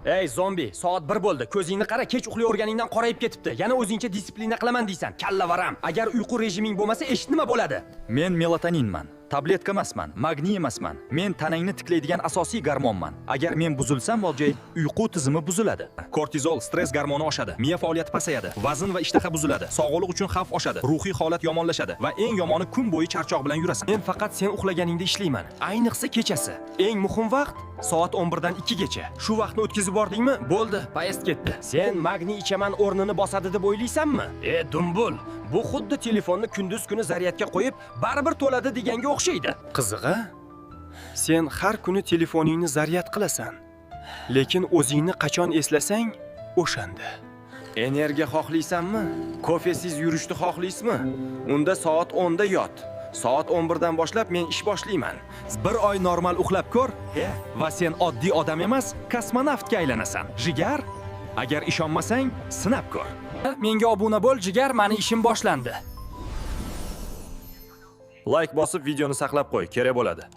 Ey zombi, soat 1 bo'ldi. Ko'zingni qara, kech uxlayotganingdan qorayib ketibdi. Yana o'zingcha disiplina qilaman deysan. Kalla varam. Agar uyqu rejiming bo'lmasa, eshit nima bo'ladi? Men melatoninman, tabletka emasman, magniy emasman. Men tanangni tiklaydigan asosiy gormonman. Agar men buzilsam, Voljay, uyqu tizimi buziladi. Kortizol, stress gormoni oshadi, miya faoliyati pasayadi, vazn va ishtaha buziladi, sog'liq uchun xavf oshadi, ruhiy holat yomonlashadi va eng yomoni kun bo'yi charchoq bilan yurasan. Men faqat sen uxlaganingda ishlayman. Ayniqsa kechasi. Eng muhim vaqt soat 11 dan 2 gacha. Shu vaqtni o'tkazib bordingmi? Bo'ldi, poyezd ketdi. Sen magniy ichaman o'rnini bosadi deb o'ylaysanmi? Dumbul, bu xuddi telefonni kunduz kuni zaryadga qo'yib, baribir to'ladi deganga o'xshaydi. Qizig'i, sen har kuni telefoningni zaryad qilasan. Lekin o'zingni qachon eslasang, o'shanda. Energiya xohlaysanmi? Kofesiz yurishni xohlaysizmi? Unda soat 10 da yot. Soat 11 dan boshlab men ish boshlayman. Bir oy normal uxlab ko'r va sen oddiy odam emas, kosmonavtga aylanasan. Jigar, agar ishonmasang, sinab ko'r. Menga obuna bo'l, Jigar, meni ishim boshlandi. Like bosib videoni saqlab qo'y, kerak bo'ladi.